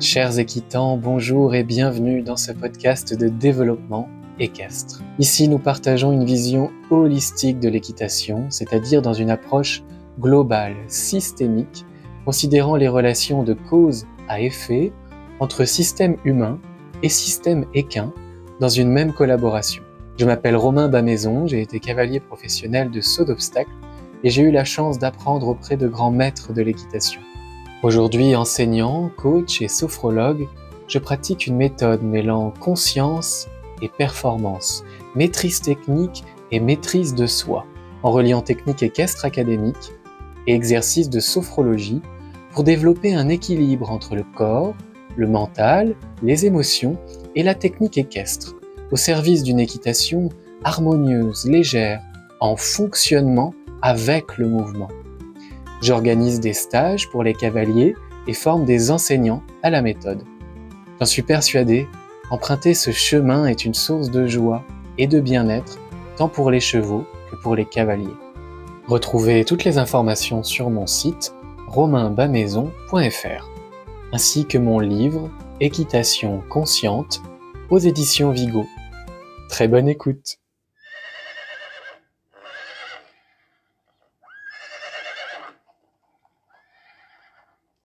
Chers équitants, bonjour et bienvenue dans ce podcast de développement équestre. Ici, nous partageons une vision holistique de l'équitation, c'est-à-dire dans une approche globale, systémique, considérant les relations de cause à effet entre système humain et système équin dans une même collaboration. Je m'appelle Romain Bamaison, j'ai été cavalier professionnel de saut d'obstacles et j'ai eu la chance d'apprendre auprès de grands maîtres de l'équitation. Aujourd'hui, enseignant, coach et sophrologue, je pratique une méthode mêlant conscience et performance, maîtrise technique et maîtrise de soi, en reliant technique équestre académique et exercices de sophrologie pour développer un équilibre entre le corps, le mental, les émotions et la technique équestre, au service d'une équitation harmonieuse, légère, en fonctionnement avec le mouvement. J'organise des stages pour les cavaliers et forme des enseignants à la méthode. J'en suis persuadé, emprunter ce chemin est une source de joie et de bien-être, tant pour les chevaux que pour les cavaliers. Retrouvez toutes les informations sur mon site romainbamaison.fr, ainsi que mon livre « Équitation consciente » aux éditions Vigo. Très bonne écoute!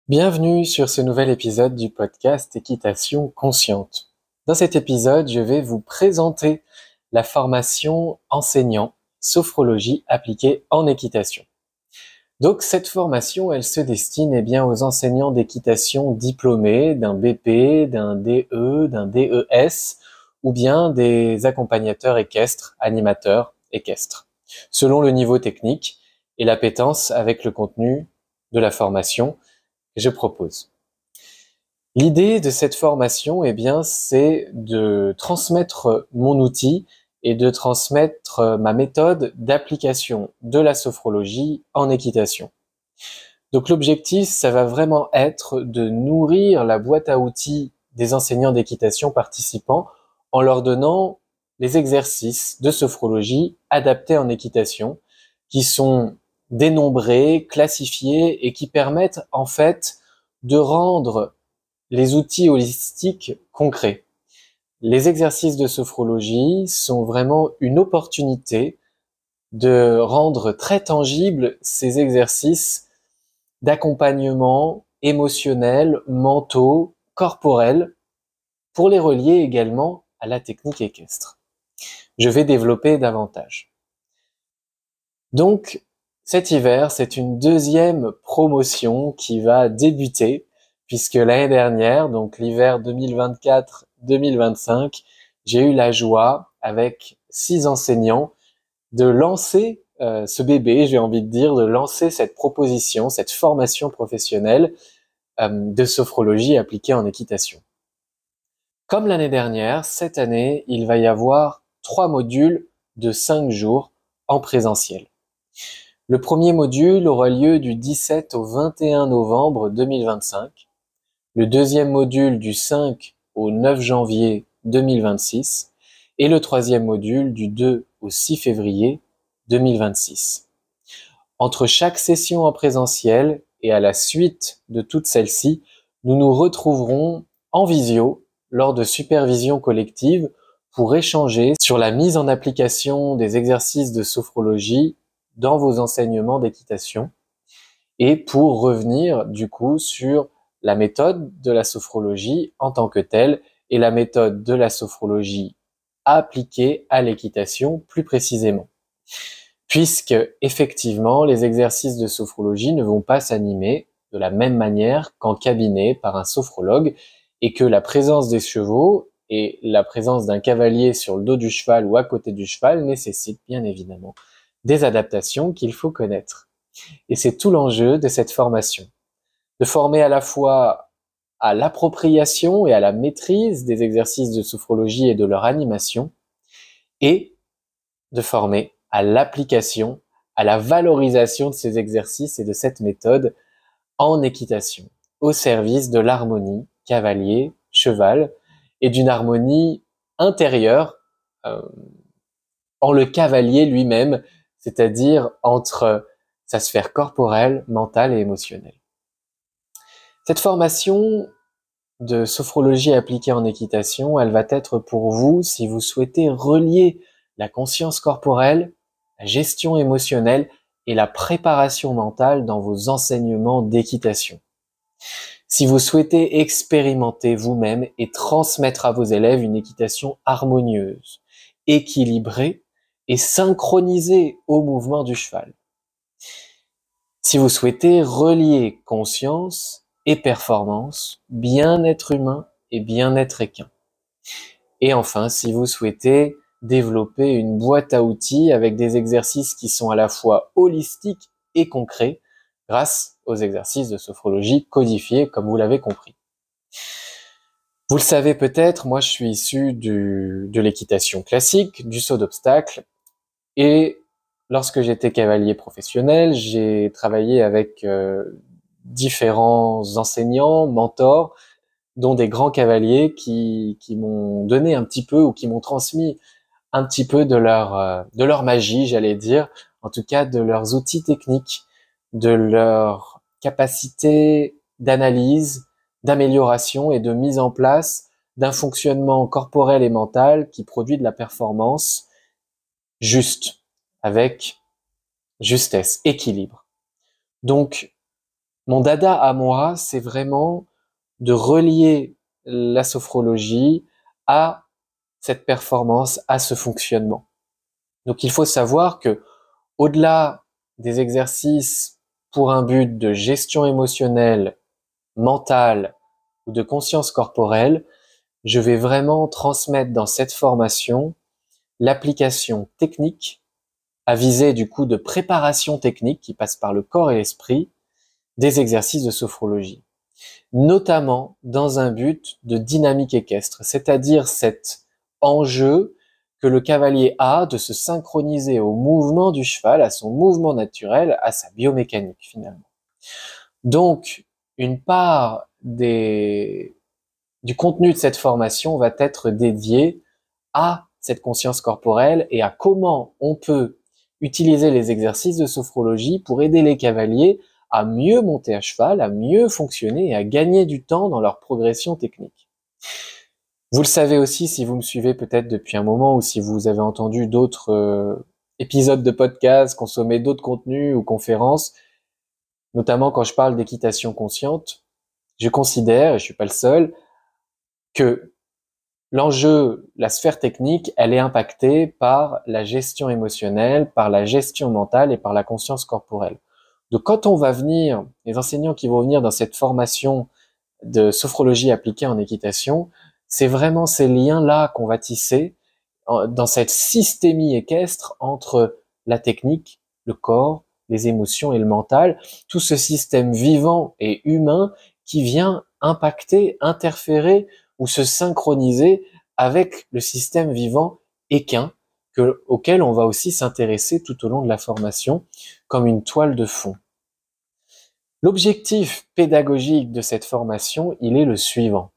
Bienvenue sur ce nouvel épisode du podcast Équitation consciente. Dans cet épisode, je vais vous présenter la formation enseignant sophrologie appliquée en équitation. Donc cette formation, elle se destine aux enseignants d'équitation diplômés d'un BP, d'un DE, d'un DES ou bien des accompagnateurs équestres, animateurs équestres, selon le niveau technique et l'appétence avec le contenu de la formation que je propose. L'idée de cette formation, c'est de transmettre mon outil et de transmettre ma méthode d'application de la sophrologie en équitation. Donc l'objectif, ça va vraiment être de nourrir la boîte à outils des enseignants d'équitation participants en leur donnant les exercices de sophrologie adaptés en équitation qui sont dénombrés, classifiés et qui permettent en fait de rendre les outils holistiques concrets. Les exercices de sophrologie sont vraiment une opportunité de rendre très tangibles ces exercices d'accompagnement émotionnel, mentaux, corporels, pour les relier également à la technique équestre. Je vais développer davantage. Donc, cet hiver, c'est une deuxième promotion qui va débuter, puisque l'année dernière, donc l'hiver 2024-2025, j'ai eu la joie, avec 6 enseignants, de lancer ce bébé, j'ai envie de dire, de lancer cette proposition, cette formation professionnelle de sophrologie appliquée en équitation. Comme l'année dernière, cette année, il va y avoir 3 modules de 5 jours en présentiel. Le premier module aura lieu du 17 au 21 novembre 2025, le deuxième module du 5 au 9 janvier 2026 et le troisième module du 2 au 6 février 2026. Entre chaque session en présentiel et à la suite de toutes celles-ci, nous nous retrouverons en visio lors de supervision collective pour échanger sur la mise en application des exercices de sophrologie dans vos enseignements d'équitation et pour revenir du coup sur la méthode de la sophrologie en tant que telle et la méthode de la sophrologie appliquée à l'équitation plus précisément. Puisque effectivement les exercices de sophrologie ne vont pas s'animer de la même manière qu'en cabinet par un sophrologue et que la présence des chevaux et la présence d'un cavalier sur le dos du cheval ou à côté du cheval nécessite bien évidemment des adaptations qu'il faut connaître. Et c'est tout l'enjeu de cette formation. De former à la fois à l'appropriation et à la maîtrise des exercices de sophrologie et de leur animation, et de former à l'application, à la valorisation de ces exercices et de cette méthode en équitation, au service de l'harmonie cavalier-cheval et d'une harmonie intérieure en le cavalier lui-même, c'est-à-dire entre sa sphère corporelle, mentale et émotionnelle. Cette formation de sophrologie appliquée en équitation, elle va être pour vous si vous souhaitez relier la conscience corporelle, la gestion émotionnelle et la préparation mentale dans vos enseignements d'équitation. Si vous souhaitez expérimenter vous-même et transmettre à vos élèves une équitation harmonieuse, équilibrée et synchronisée au mouvement du cheval. Si vous souhaitez relier conscience et performance, bien-être humain et bien-être équin. Et enfin, si vous souhaitez développer une boîte à outils avec des exercices qui sont à la fois holistiques et concrets, grâce aux exercices de sophrologie codifiés, comme vous l'avez compris. Vous le savez peut-être, moi je suis issu de l'équitation classique, du saut d'obstacle, et lorsque j'étais cavalier professionnel, j'ai travaillé avec différents enseignants, mentors, dont des grands cavaliers qui m'ont donné un petit peu ou qui m'ont transmis un petit peu de leur magie, j'allais dire, en tout cas de leurs outils techniques, de leur capacité d'analyse, d'amélioration et de mise en place d'un fonctionnement corporel et mental qui produit de la performance juste, avec justesse, équilibre. Donc, mon dada à moi, c'est vraiment de relier la sophrologie à cette performance, à ce fonctionnement. Donc il faut savoir que au-delà des exercices pour un but de gestion émotionnelle, mentale ou de conscience corporelle, je vais vraiment transmettre dans cette formation l'application technique à viser du coup de préparation technique qui passe par le corps et l'esprit des exercices de sophrologie, notamment dans un but de dynamique équestre, c'est-à-dire cet enjeu que le cavalier a de se synchroniser au mouvement du cheval, à son mouvement naturel, à sa biomécanique finalement. Donc, une part du contenu de cette formation va être dédiée à cette conscience corporelle et à comment on peut utiliser les exercices de sophrologie pour aider les cavaliers à mieux monter à cheval, à mieux fonctionner et à gagner du temps dans leur progression technique. Vous le savez aussi si vous me suivez peut-être depuis un moment ou si vous avez entendu d'autres épisodes de podcast, consommé d'autres contenus ou conférences, notamment quand je parle d'équitation consciente, je considère, et je suis pas le seul, que l'enjeu, la sphère technique, elle est impactée par la gestion émotionnelle, par la gestion mentale et par la conscience corporelle. Donc quand on va venir, les enseignants qui vont venir dans cette formation de sophrologie appliquée en équitation, c'est vraiment ces liens-là qu'on va tisser dans cette systémie équestre entre la technique, le corps, les émotions et le mental, tout ce système vivant et humain qui vient impacter, interférer ou se synchroniser avec le système vivant équin auquel on va aussi s'intéresser tout au long de la formation comme une toile de fond. L'objectif pédagogique de cette formation, il est le suivant.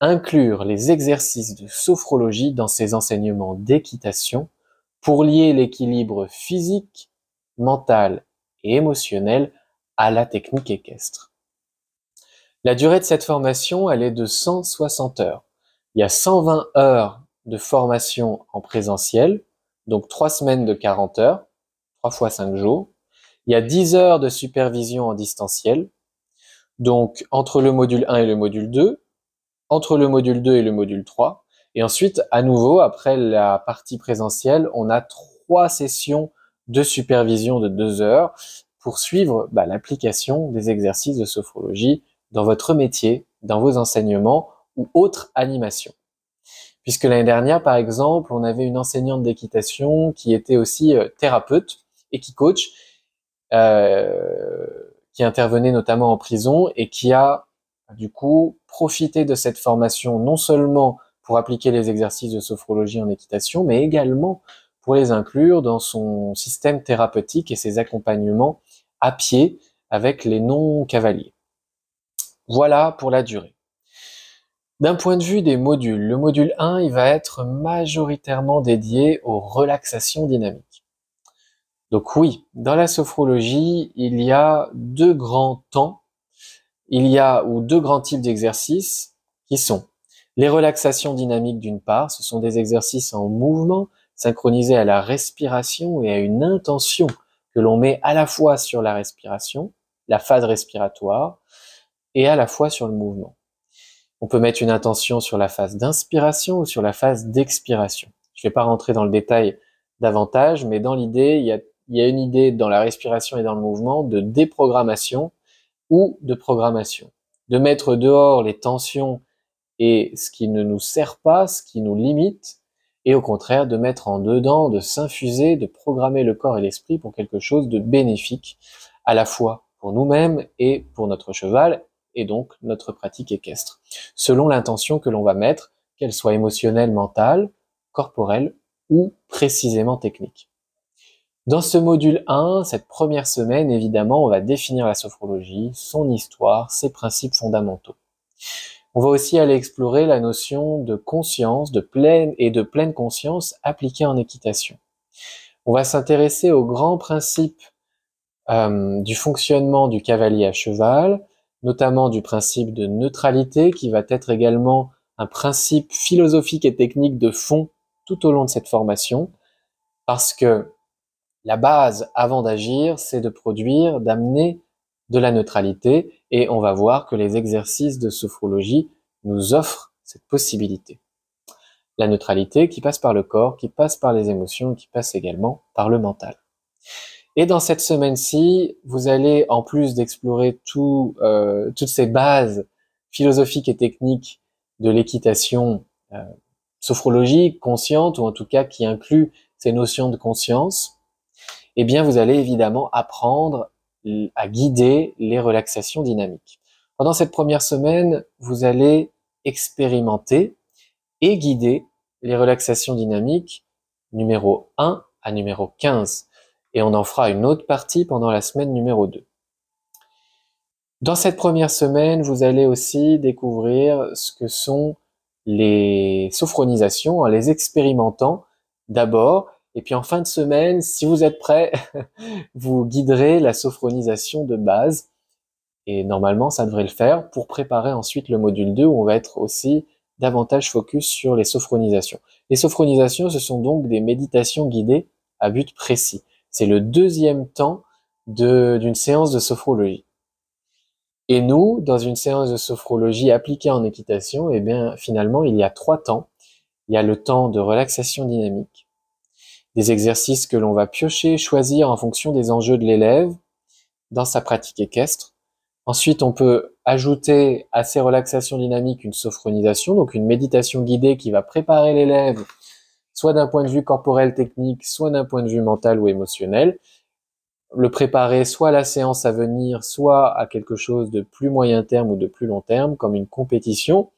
Inclure les exercices de sophrologie dans ses enseignements d'équitation pour lier l'équilibre physique, mental et émotionnel à la technique équestre. La durée de cette formation, elle est de 160 heures. Il y a 120 heures de formation en présentiel, donc 3 semaines de 40 heures, 3 fois 5 jours. Il y a 10 heures de supervision en distanciel, donc entre le module 1 et le module 2, entre le module 2 et le module 3. Et ensuite, à nouveau, après la partie présentielle, on a 3 sessions de supervision de 2 heures pour suivre l'application des exercices de sophrologie dans votre métier, dans vos enseignements ou autres animations. Puisque l'année dernière, par exemple, on avait une enseignante d'équitation qui était aussi thérapeute et qui coach, qui intervenait notamment en prison et qui a du coup profité de cette formation non seulement pour appliquer les exercices de sophrologie en équitation, mais également pour les inclure dans son système thérapeutique et ses accompagnements à pied avec les non-cavaliers. Voilà pour la durée. D'un point de vue des modules, le module 1, il va être majoritairement dédié aux relaxations dynamiques. Donc oui, dans la sophrologie, il y a 2 grands temps, ou 2 grands types d'exercices qui sont les relaxations dynamiques d'une part, ce sont des exercices en mouvement, synchronisés à la respiration et à une intention que l'on met à la fois sur la respiration, la phase respiratoire, et à la fois sur le mouvement. On peut mettre une intention sur la phase d'inspiration ou sur la phase d'expiration. Je ne vais pas rentrer dans le détail davantage, mais dans l'idée, il y a une idée dans la respiration et dans le mouvement de déprogrammation ou de programmation. De mettre dehors les tensions et ce qui ne nous sert pas, ce qui nous limite, et au contraire de mettre en dedans, de s'infuser, de programmer le corps et l'esprit pour quelque chose de bénéfique, à la fois pour nous-mêmes et pour notre cheval, et donc notre pratique équestre, selon l'intention que l'on va mettre, qu'elle soit émotionnelle, mentale, corporelle ou précisément technique. Dans ce module 1, cette première semaine, évidemment, on va définir la sophrologie, son histoire, ses principes fondamentaux. On va aussi aller explorer la notion de conscience, de pleine conscience appliquée en équitation. On va s'intéresser aux grands principes du fonctionnement du cavalier à cheval, notamment du principe de neutralité, qui va être également un principe philosophique et technique de fond tout au long de cette formation, parce que la base avant d'agir, c'est de produire, d'amener de la neutralité, et on va voir que les exercices de sophrologie nous offrent cette possibilité. La neutralité qui passe par le corps, qui passe par les émotions, qui passe également par le mental. Et dans cette semaine-ci, vous allez, en plus d'explorer toutes ces bases philosophiques et techniques de l'équitation sophrologique, consciente, ou en tout cas qui inclut ces notions de conscience, eh bien vous allez évidemment apprendre à guider les relaxations dynamiques. Pendant cette première semaine, vous allez expérimenter et guider les relaxations dynamiques numéro 1 à numéro 15. Et on en fera une autre partie pendant la semaine numéro 2. Dans cette première semaine, vous allez aussi découvrir ce que sont les sophronisations, en les expérimentant d'abord, et puis en fin de semaine, si vous êtes prêts, vous guiderez la sophronisation de base, et normalement ça devrait le faire, pour préparer ensuite le module 2, où on va être aussi davantage focus sur les sophronisations. Les sophronisations, ce sont donc des méditations guidées à but précis. C'est le deuxième temps d'une séance de sophrologie. Et nous, dans une séance de sophrologie appliquée en équitation, eh bien, finalement, il y a 3 temps. Il y a le temps de relaxation dynamique, des exercices que l'on va piocher, choisir en fonction des enjeux de l'élève dans sa pratique équestre. Ensuite, on peut ajouter à ces relaxations dynamiques une sophronisation, donc une méditation guidée qui va préparer l'élève, soit d'un point de vue corporel technique, soit d'un point de vue mental ou émotionnel, le préparer soit à la séance à venir, soit à quelque chose de plus moyen terme ou de plus long terme, comme une compétition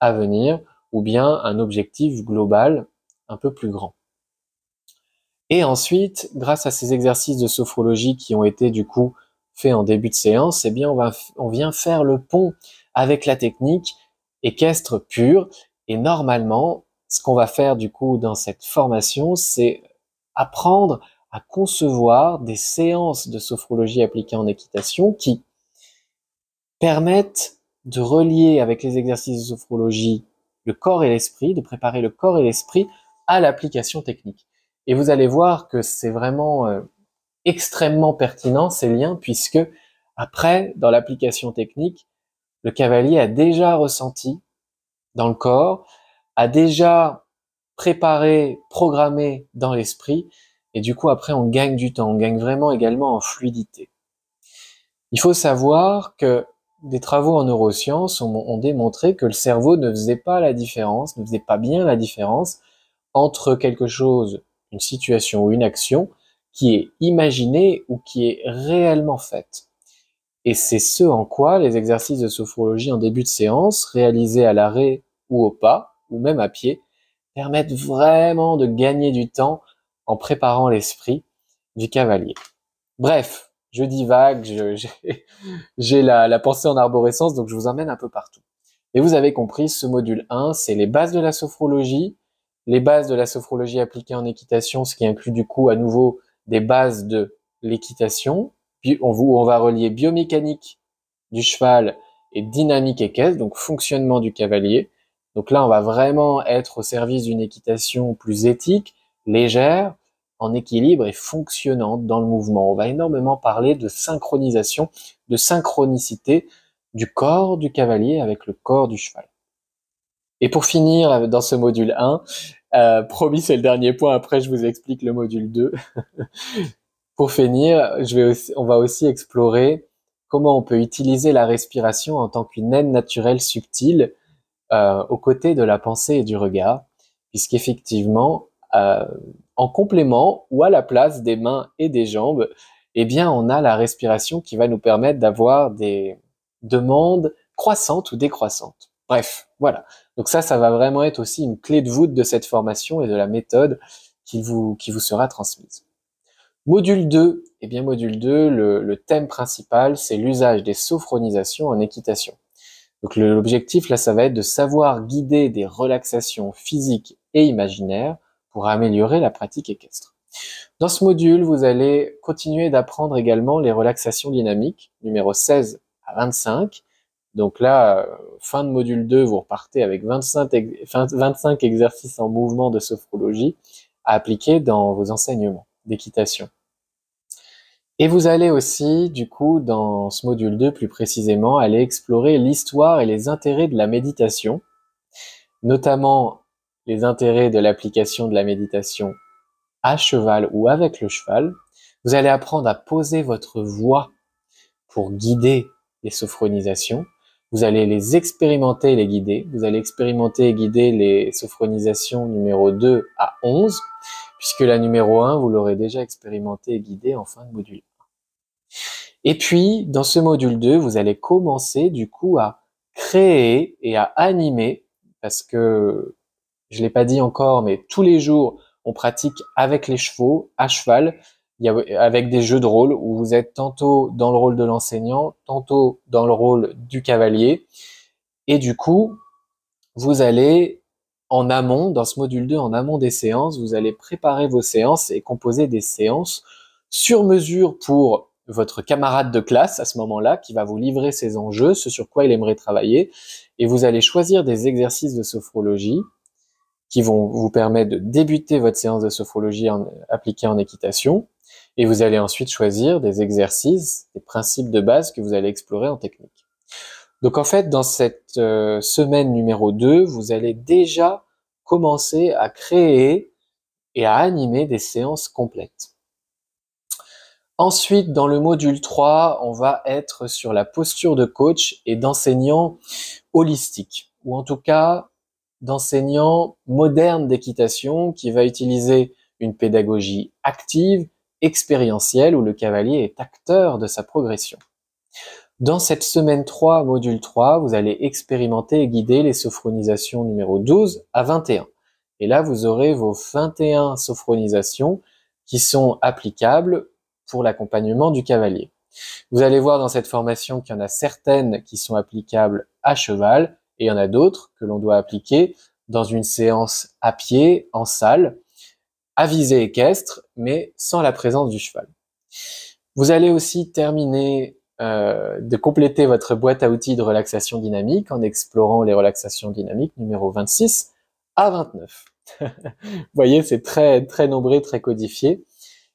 à venir, ou bien un objectif global un peu plus grand. Et ensuite, grâce à ces exercices de sophrologie qui ont été du coup faits en début de séance, eh bien on vient faire le pont avec la technique équestre pure. Et normalement, ce qu'on va faire du coup dans cette formation, c'est apprendre à concevoir des séances de sophrologie appliquées en équitation qui permettent de relier avec les exercices de sophrologie le corps et l'esprit, de préparer le corps et l'esprit à l'application technique. Et vous allez voir que c'est vraiment extrêmement pertinent ces liens, puisque après, dans l'application technique, le cavalier a déjà ressenti dans le corps, a déjà préparé, programmé dans l'esprit, et du coup après on gagne du temps, on gagne vraiment également en fluidité. Il faut savoir que des travaux en neurosciences ont démontré que le cerveau ne faisait pas la différence, ne faisait pas bien la différence entre quelque chose, une situation ou une action qui est imaginée ou qui est réellement faite. Et c'est ce en quoi les exercices de sophrologie en début de séance, réalisés à l'arrêt ou au pas, ou même à pied, permettent vraiment de gagner du temps en préparant l'esprit du cavalier. Bref, je divague, j'ai la pensée en arborescence, donc je vous emmène un peu partout. Et vous avez compris, ce module 1, c'est les bases de la sophrologie, les bases de la sophrologie appliquée en équitation, ce qui inclut du coup à nouveau des bases de l'équitation, puis on va relier biomécanique du cheval et dynamique équestre, donc fonctionnement du cavalier. Donc là, on va vraiment être au service d'une équitation plus éthique, légère, en équilibre et fonctionnante dans le mouvement. On va énormément parler de synchronisation, de synchronicité du corps du cavalier avec le corps du cheval. Et pour finir dans ce module 1, promis c'est le dernier point, après je vous explique le module 2. Pour finir, on va aussi explorer comment on peut utiliser la respiration en tant qu'une aide naturelle subtile aux côtés de la pensée et du regard, puisqu'effectivement, en complément ou à la place des mains et des jambes, eh bien, on a la respiration qui va nous permettre d'avoir des demandes croissantes ou décroissantes. Bref, voilà. Donc ça va vraiment être aussi une clé de voûte de cette formation et de la méthode qui vous sera transmise. Module 2, eh bien module 2, le thème principal, c'est l'usage des sophronisations en équitation. Donc l'objectif là, ça va être de savoir guider des relaxations physiques et imaginaires pour améliorer la pratique équestre. Dans ce module, vous allez continuer d'apprendre également les relaxations dynamiques, numéro 16 à 25. Donc là, fin de module 2, vous repartez avec 25 exercices en mouvement de sophrologie à appliquer dans vos enseignements d'équitation. Et vous allez aussi, du coup, dans ce module 2 plus précisément, aller explorer l'histoire et les intérêts de la méditation, notamment les intérêts de l'application de la méditation à cheval ou avec le cheval. Vous allez apprendre à poser votre voix pour guider les sophronisations. Vous allez les expérimenter et les guider. Vous allez expérimenter et guider les sophronisations numéro 2 à 11, puisque la numéro 1, vous l'aurez déjà expérimenté et guidé en fin de module. Et puis, dans ce module 2, vous allez commencer du coup à créer et à animer, parce que je l'ai pas dit encore, mais tous les jours, on pratique avec les chevaux, à cheval, avec des jeux de rôle où vous êtes tantôt dans le rôle de l'enseignant, tantôt dans le rôle du cavalier. Et du coup, vous allez en amont, dans ce module 2, en amont des séances, vous allez préparer vos séances et composer des séances sur mesure pour votre camarade de classe à ce moment-là, qui va vous livrer ses enjeux, ce sur quoi il aimerait travailler, et vous allez choisir des exercices de sophrologie qui vont vous permettre de débuter votre séance de sophrologie appliquée en équitation, et vous allez ensuite choisir des exercices, des principes de base que vous allez explorer en technique. Donc en fait, dans cette semaine numéro 2, vous allez déjà commencer à créer et à animer des séances complètes. Ensuite, dans le module 3, on va être sur la posture de coach et d'enseignant holistique, ou en tout cas d'enseignant moderne d'équitation qui va utiliser une pédagogie active, expérientielle, où le cavalier est acteur de sa progression. Dans cette semaine 3, module 3, vous allez expérimenter et guider les sophronisations numéro 12 à 21. Et là, vous aurez vos 21 sophronisations qui sont applicables pour l'accompagnement du cavalier. Vous allez voir dans cette formation qu'il y en a certaines qui sont applicables à cheval et il y en a d'autres que l'on doit appliquer dans une séance à pied, en salle, à visée équestre, mais sans la présence du cheval. Vous allez aussi terminer de compléter votre boîte à outils de relaxation dynamique en explorant les relaxations dynamiques numéro 26 à 29. Vous voyez, c'est très, très nombreux, très codifié.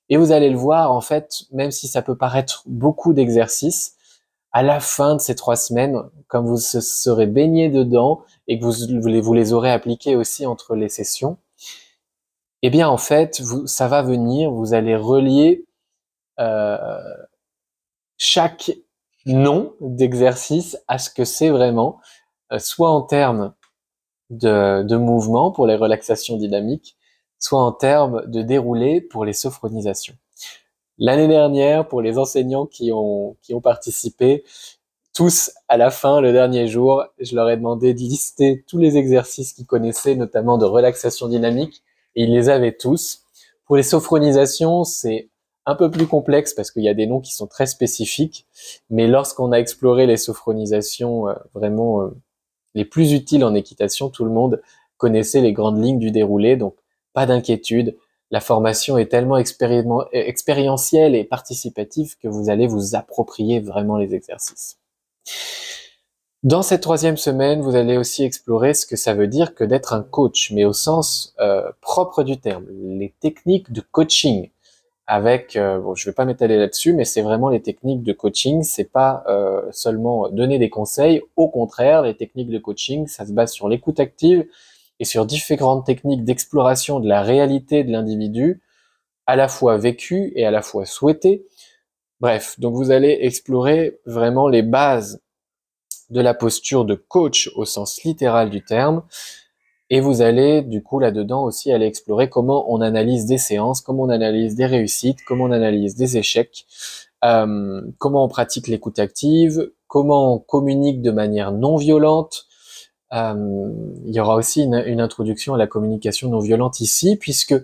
Et vous allez le voir, en fait, même si ça peut paraître beaucoup d'exercices, à la fin de ces 3 semaines, comme vous serez baigné dedans et que vous les aurez appliqués aussi entre les sessions, eh bien, en fait, ça va venir, vous allez relier chaque nom d'exercice à ce que c'est vraiment, soit en termes de mouvement pour les relaxations dynamiques, soit en termes de déroulé pour les sophronisations. L'année dernière, pour les enseignants qui ont participé, tous à la fin, le dernier jour, je leur ai demandé de lister tous les exercices qu'ils connaissaient, notamment de relaxation dynamique, et ils les avaient tous. Pour les sophronisations, c'est un peu plus complexe parce qu'il y a des noms qui sont très spécifiques, mais lorsqu'on a exploré les sophronisations vraiment les plus utiles en équitation, tout le monde connaissait les grandes lignes du déroulé, donc pas d'inquiétude. La formation est tellement expérientielle et participative que vous allez vous approprier vraiment les exercices. Dans cette troisième semaine, vous allez aussi explorer ce que ça veut dire que d'être un coach, mais au sens propre du terme, les techniques de coaching. Avec, bon, je vais pas m'étaler là-dessus, mais c'est vraiment les techniques de coaching. C'est pas seulement donner des conseils. Au contraire, les techniques de coaching, ça se base sur l'écoute active et sur différentes techniques d'exploration de la réalité de l'individu, à la fois vécue et à la fois souhaitée. Bref, donc vous allez explorer vraiment les bases de la posture de coach au sens littéral du terme. Et vous allez, du coup, là-dedans aussi aller explorer comment on analyse des séances, comment on analyse des réussites, comment on analyse des échecs, comment on pratique l'écoute active, comment on communique de manière non violente. Il y aura aussi une introduction à la communication non violente ici, puisque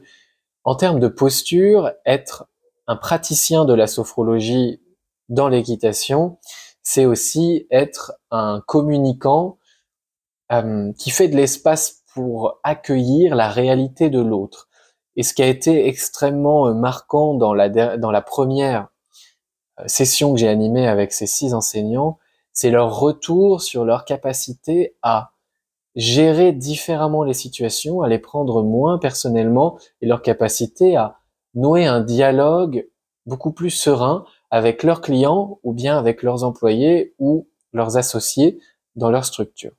en termes de posture, être un praticien de la sophrologie dans l'équitation, c'est aussi être un communicant qui fait de l'espace pour accueillir la réalité de l'autre. Et ce qui a été extrêmement marquant dans la première session que j'ai animée avec ces 6 enseignants, c'est leur retour sur leur capacité à gérer différemment les situations, à les prendre moins personnellement et leur capacité à nouer un dialogue beaucoup plus serein avec leurs clients ou bien avec leurs employés ou leurs associés dans leur structure.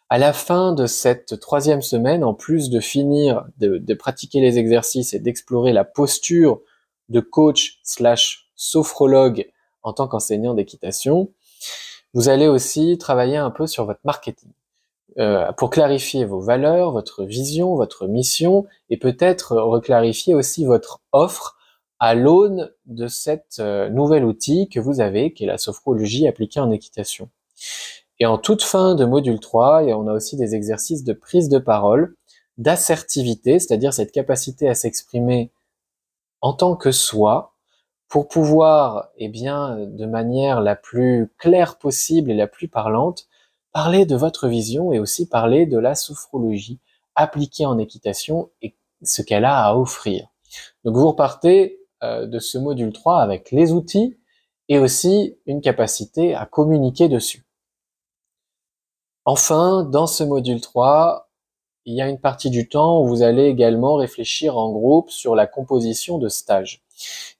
À la fin de cette troisième semaine, en plus de finir de pratiquer les exercices et d'explorer la posture de coach / sophrologue en tant qu'enseignant d'équitation, vous allez aussi travailler un peu sur votre marketing pour clarifier vos valeurs, votre vision, votre mission et peut-être reclarifier aussi votre offre à l'aune de cet nouvel outil que vous avez, qui est la sophrologie appliquée en équitation. Et en toute fin de module 3, on a aussi des exercices de prise de parole, d'assertivité, c'est-à-dire cette capacité à s'exprimer en tant que soi, pour pouvoir, de manière la plus claire possible et la plus parlante, parler de votre vision et aussi parler de la sophrologie appliquée en équitation et ce qu'elle a à offrir. Donc vous repartez de ce module 3 avec les outils et aussi une capacité à communiquer dessus. Enfin, dans ce module 3, il y a une partie du temps où vous allez également réfléchir en groupe sur la composition de stages.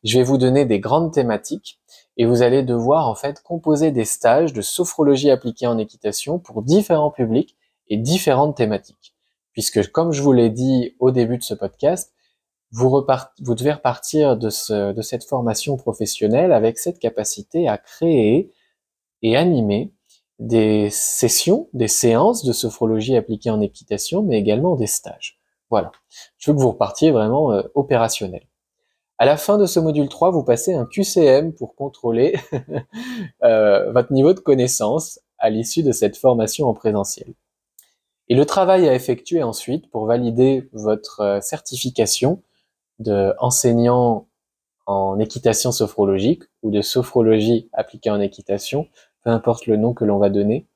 Je vais vous donner des grandes thématiques et vous allez devoir en fait composer des stages de sophrologie appliquée en équitation pour différents publics et différentes thématiques. Puisque, comme je vous l'ai dit au début de ce podcast, vous devez repartir de cette formation professionnelle avec cette capacité à créer et animer des sessions, des séances de sophrologie appliquée en équitation, mais également des stages. Voilà. Je veux que vous repartiez vraiment opérationnel. À la fin de ce module 3, vous passez un QCM pour contrôler votre niveau de connaissance à l'issue de cette formation en présentiel. Et le travail à effectuer ensuite pour valider votre certification d'enseignant en équitation sophrologique ou de sophrologie appliquée en équitation, peu importe le nom que l'on va donner.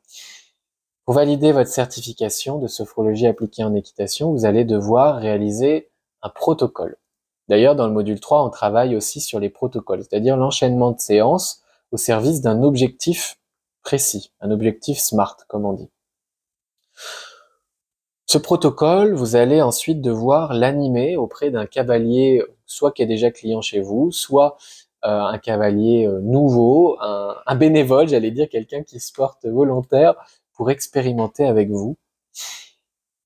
Pour valider votre certification de sophrologie appliquée en équitation, vous allez devoir réaliser un protocole. D'ailleurs, dans le module 3, on travaille aussi sur les protocoles, c'est-à-dire l'enchaînement de séances au service d'un objectif précis, un objectif SMART, comme on dit. Ce protocole, vous allez ensuite devoir l'animer auprès d'un cavalier, soit qui est déjà client chez vous, soit un cavalier nouveau, un bénévole, j'allais dire quelqu'un qui se porte volontaire pour expérimenter avec vous.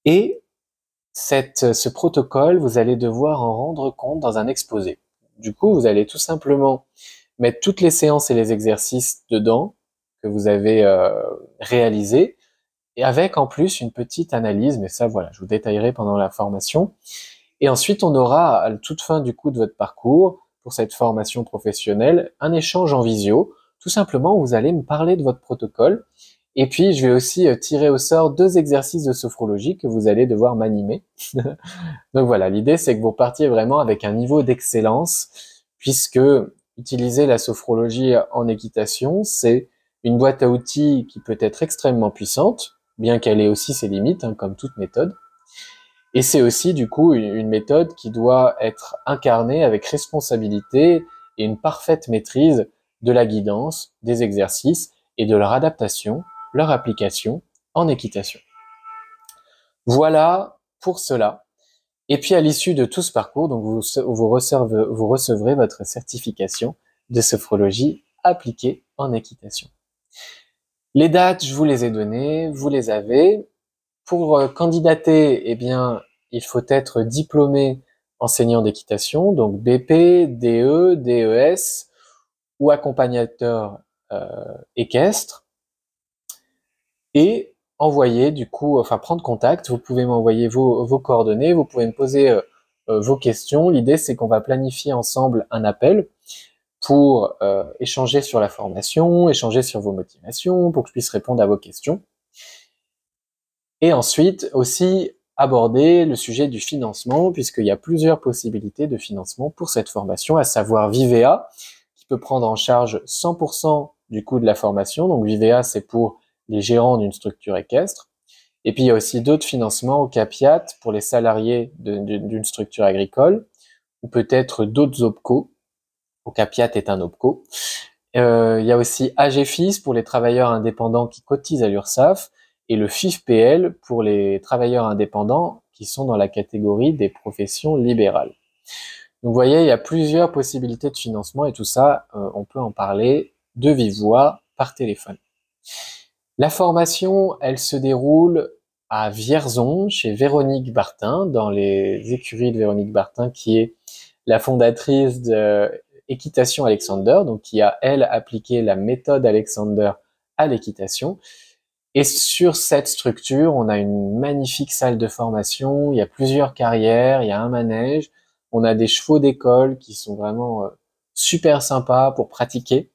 Et ce protocole, vous allez devoir en rendre compte dans un exposé. Du coup, vous allez tout simplement mettre toutes les séances et les exercices dedans que vous avez réalisés, et avec en plus une petite analyse, mais ça voilà, je vous détaillerai pendant la formation. Et ensuite, on aura à la toute fin du coup de votre parcours, pour cette formation professionnelle, un échange en visio. Tout simplement, vous allez me parler de votre protocole. Et puis, je vais aussi tirer au sort 2 exercices de sophrologie que vous allez devoir m'animer. Donc voilà, l'idée, c'est que vous partiez vraiment avec un niveau d'excellence, puisque utiliser la sophrologie en équitation, c'est une boîte à outils qui peut être extrêmement puissante, bien qu'elle ait aussi ses limites, comme toute méthode. Et c'est aussi du coup une méthode qui doit être incarnée avec responsabilité et une parfaite maîtrise de la guidance, des exercices et de leur adaptation, leur application en équitation. Voilà pour cela. Et puis à l'issue de tout ce parcours, donc vous recevrez votre certification de sophrologie appliquée en équitation. Les dates, je vous les ai données, vous les avez. Pour candidater, eh bien, il faut être diplômé enseignant d'équitation, donc BP, DE, DES ou accompagnateur équestre, et envoyer prendre contact. Vous pouvez m'envoyer vos coordonnées, vous pouvez me poser vos questions. L'idée, c'est qu'on va planifier ensemble un appel pour échanger sur la formation, échanger sur vos motivations, pour que je puisse répondre à vos questions. Et ensuite, aussi aborder le sujet du financement, puisqu'il y a plusieurs possibilités de financement pour cette formation, à savoir Vivea, qui peut prendre en charge 100% du coût de la formation. Donc Vivea, c'est pour les gérants d'une structure équestre. Et puis il y a aussi d'autres financements au CAPIAT pour les salariés d'une structure agricole, ou peut-être d'autres OPCO. Au CAPIAT est un OPCO. Il y a aussi AGFIS pour les travailleurs indépendants qui cotisent à l'URSSAF, et le FIFPL pour les travailleurs indépendants qui sont dans la catégorie des professions libérales. Donc vous voyez, il y a plusieurs possibilités de financement et tout ça, on peut en parler de vive voix par téléphone. La formation, elle se déroule à Vierzon, chez Véronique Bartin, dans les écuries de Véronique Bartin, qui est la fondatrice de Équitation Alexander, donc qui a, elle, appliqué la méthode Alexander à l'équitation. Et sur cette structure, on a une magnifique salle de formation, il y a plusieurs carrières, il y a un manège, on a des chevaux d'école qui sont vraiment super sympas pour pratiquer.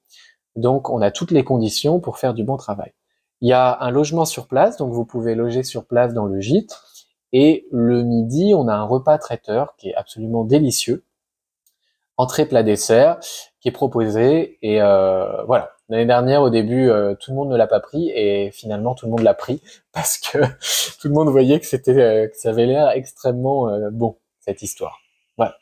Donc on a toutes les conditions pour faire du bon travail. Il y a un logement sur place, donc vous pouvez loger sur place dans le gîte. Et le midi, on a un repas traiteur qui est absolument délicieux. Entrée, plat, dessert, qui est proposé. Et voilà. L'année dernière, au début, tout le monde ne l'a pas pris, et finalement, tout le monde l'a pris parce que tout le monde voyait que que ça avait l'air extrêmement bon, cette histoire. Voilà.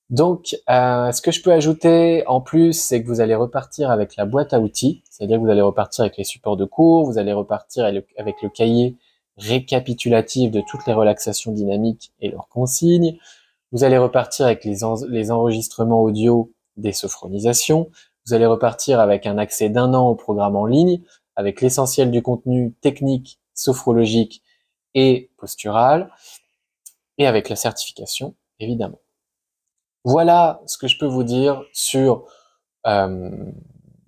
Donc, ce que je peux ajouter en plus, c'est que vous allez repartir avec la boîte à outils, c'est-à-dire que vous allez repartir avec les supports de cours, vous allez repartir avec le cahier récapitulatif de toutes les relaxations dynamiques et leurs consignes. Vous allez repartir avec les enregistrements audio des sophronisations. Vous allez repartir avec un accès d'1 an au programme en ligne, avec l'essentiel du contenu technique, sophrologique et postural, et avec la certification, évidemment. Voilà ce que je peux vous dire sur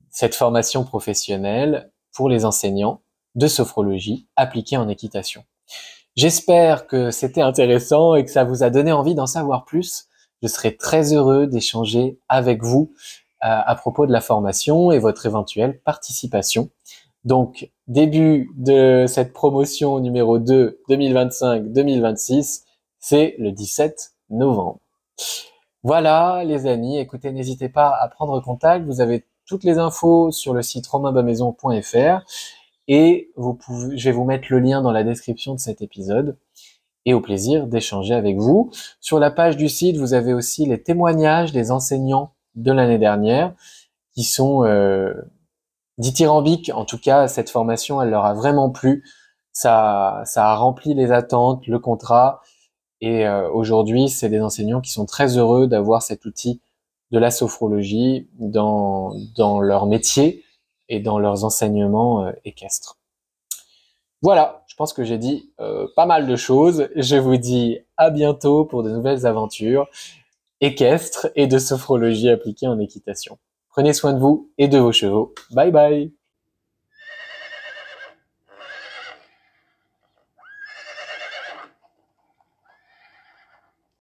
cette formation professionnelle pour les enseignants de sophrologie appliquée en équitation. J'espère que c'était intéressant et que ça vous a donné envie d'en savoir plus. Je serai très heureux d'échanger avec vous à propos de la formation et votre éventuelle participation. Donc, début de cette promotion numéro 2 2025-2026, c'est le 17 novembre. Voilà les amis, écoutez, n'hésitez pas à prendre contact. Vous avez toutes les infos sur le site romainbamaison.fr. Et je vais vous mettre le lien dans la description de cet épisode. Et au plaisir d'échanger avec vous. Sur la page du site, vous avez aussi les témoignages des enseignants de l'année dernière qui sont dithyrambiques. En tout cas, cette formation, elle leur a vraiment plu. Ça a rempli les attentes, le contrat. Et aujourd'hui, c'est des enseignants qui sont très heureux d'avoir cet outil de la sophrologie dans leur métier et dans leurs enseignements équestres. Voilà, je pense que j'ai dit pas mal de choses. Je vous dis à bientôt pour de nouvelles aventures équestres et de sophrologie appliquée en équitation. Prenez soin de vous et de vos chevaux. Bye bye!